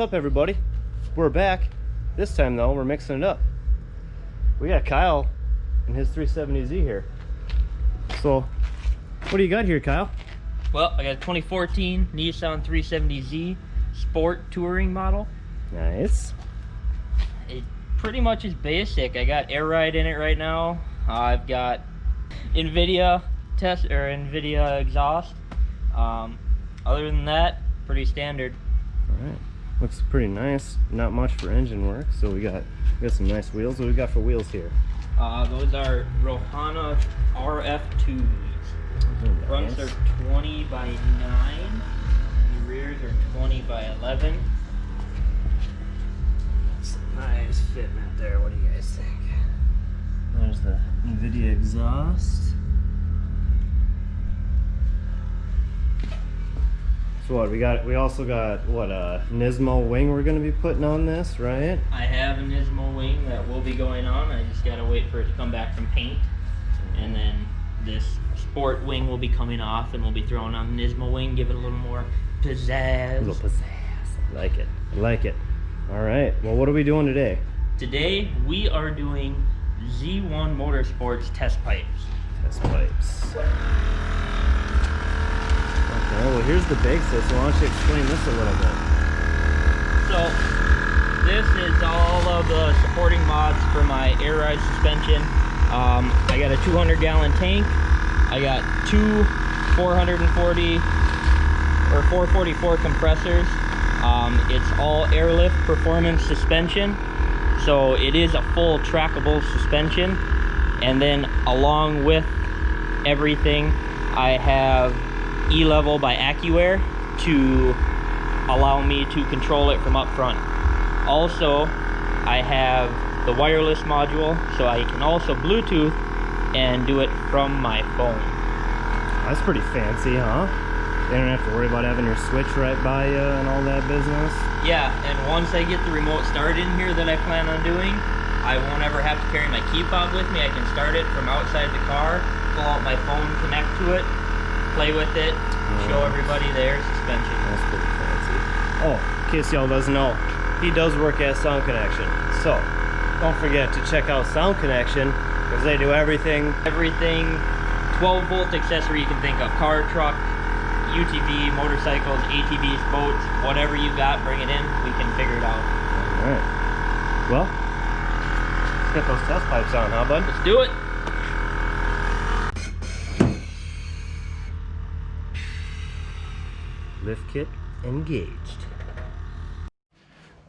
What's up, everybody? We're back. This time though, we're mixing it up. We got Kyle and his 370Z here. So, what do you got here, Kyle? Well, I got a 2014 Nissan 370z Sport touring model. Nice. It pretty much is basic. I got air ride in it right now. I've got Invidia exhaust. Other than that, pretty standard. All right. Looks pretty nice. Not much for engine work. So we got some nice wheels. What do we got for wheels here? Those are Rohana RF2s. Nice. Fronts are 20 by 9. The rears are 20 by 11. It's a nice fitment there. What do you guys think? There's the Invidia exhaust. So what we also got what a Nismo wing we're gonna be putting on this, right? I have a Nismo wing that will be going on. I just gotta wait for it to come back from paint, and then this Sport wing will be coming off, and we'll be throwing on the Nismo wing, give it a little more pizzazz. A little pizzazz. I like it. I like it. All right. Well, what are we doing today? Today we are doing Z1 Motorsports test pipes. Test pipes. Okay, well here's the basis. Why don't you explain this a little bit? So this is all of the supporting mods for my air ride suspension. I got a 200-gallon tank. I got two 440 or 444 compressors. It's all airlift performance suspension, so it is a full trackable suspension. And then along with everything, I have E-Level by AccuAir to allow me to control it from up front. Also, I have the wireless module, so I can also Bluetooth and do it from my phone. That's pretty fancy, huh? You don't have to worry about having your switch right by you and all that business. Yeah, and once I get the remote start in here that I plan on doing, I won't ever have to carry my key fob with me. I can start it from outside the car, pull out my phone, connect to it, play with it, show everybody the air suspension. That's pretty fancy. Oh, in case y'all doesn't know, he does work at Sound Connection. So, don't forget to check out Sound Connection, because they do everything. Everything 12-volt accessory you can think of. Car, truck, UTV, motorcycles, ATVs, boats, whatever you got, bring it in. We can figure it out. Alright. Well, let's get those test pipes on, huh, bud? Let's do it. Lift kit engaged.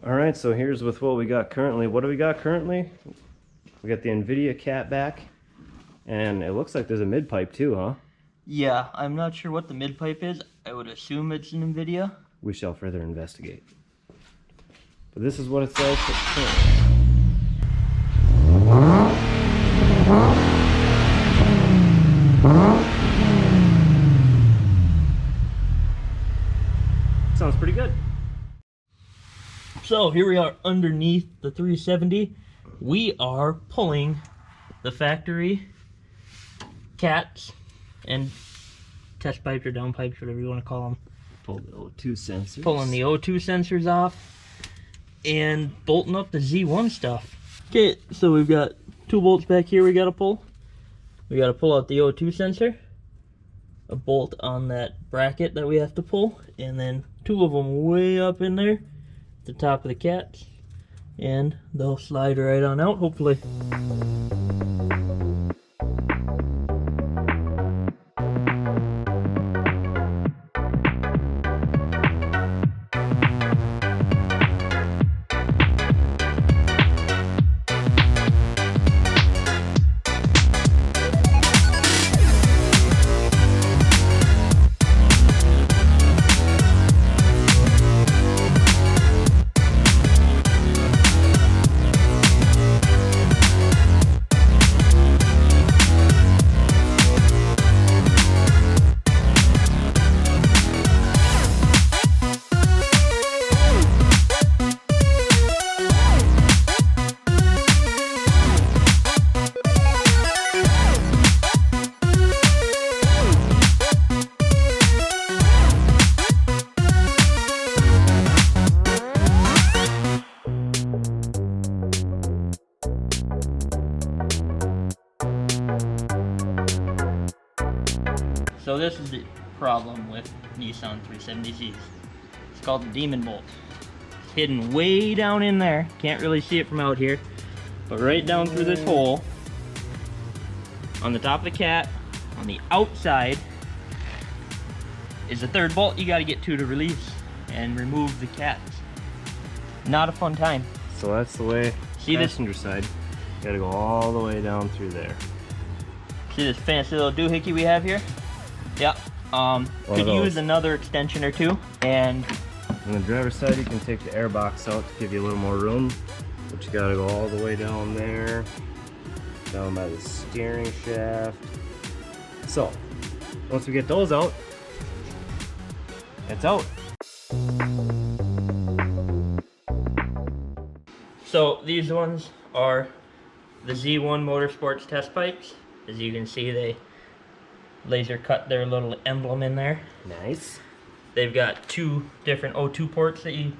Alright, so here's with what we got currently. What do we got currently? We got the Invidia cat back, and it looks like there's a mid pipe too, huh? Yeah, I'm not sure what the mid pipe is. I would assume it's an Invidia. We shall further investigate. But this is what it says. Sounds pretty good. So here we are underneath the 370. We are pulling the factory cats and test pipes or down pipes, whatever you want to call them. Pull the O2 sensors. Pulling the O2 sensors off and bolting up the Z1 stuff. Okay, so we've got 2 bolts back here we got to pull. We got to pull out the O2 sensor, a bolt on that bracket that we have to pull, and then 2 of them way up in there at the top of the cats, and they'll slide right on out, hopefully. So this is the problem with Nissan 370z's. It's called the demon bolt. It's hidden way down in there. Can't really see it from out here. But right down through this hole, on the top of the cat, on the outside, is the third bolt you gotta get to release and remove the cats. Not a fun time. So that's the way, See this? passenger side. You gotta go all the way down through there. See this fancy little doohickey we have here? Yeah. Could use another extension or two. And on the driver's side, you can take the air box out to give you a little more room. But you gotta go all the way down there, down by the steering shaft. So, once we get those out, it's out. so these ones are the Z1 Motorsports test pipes. As you can see, they laser cut their little emblem in there. Nice. They've got 2 different O2 ports that you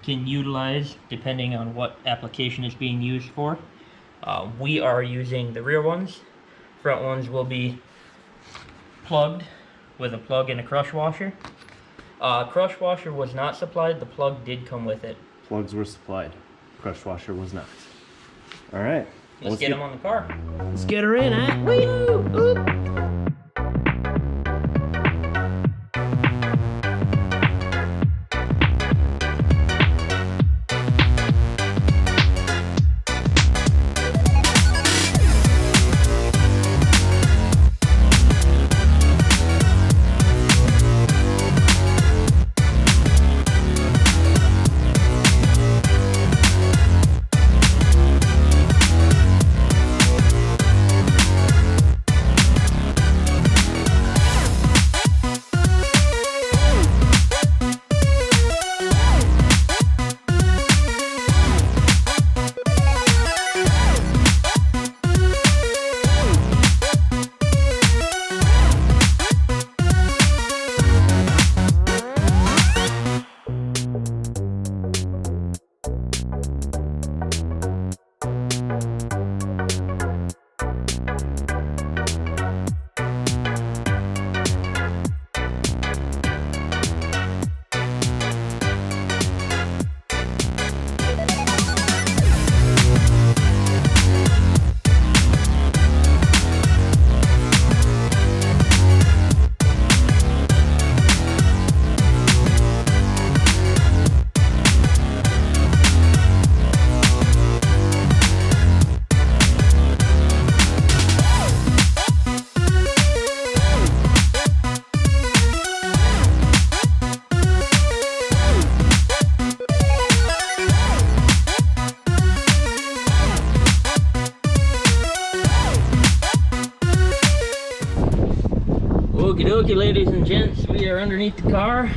can utilize depending on what application it's being used for. We are using the rear ones. Front ones will be plugged with a plug and a crush washer. Crush washer was not supplied, the plug did come with it. Plugs were supplied. Crush washer was not. All right. Let's get them on the car. Let's get her in, huh? Woo! Okie dokie, ladies and gents, we are underneath the car.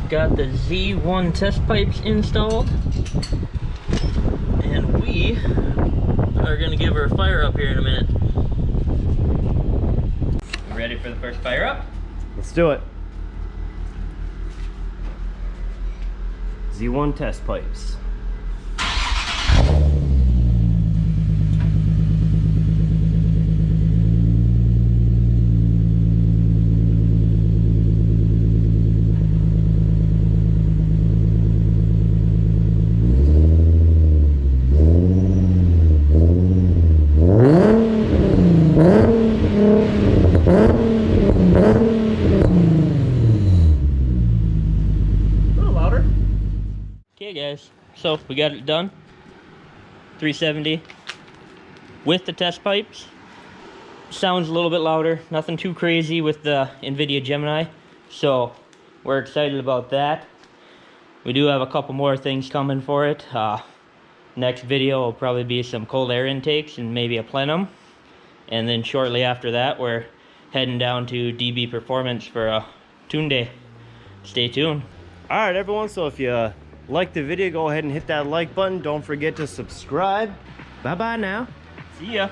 Got the Z1 test pipes installed. And we are gonna give her a fire up here in a minute. You ready for the first fire up? Let's do it. Z1 test pipes. Okay guys, so we got it done. 370 with the test pipes. Sounds a little bit louder, nothing too crazy with the Invidia Gemini, so we're excited about that. We do have a couple more things coming for it. Next video will probably be some cold air intakes and maybe a plenum, and then shortly after that we're heading down to DB Performance for a tune day. Stay tuned. All right, everyone, so if you like the video, go ahead and hit that like button. Don't forget to subscribe. Bye bye now. See ya.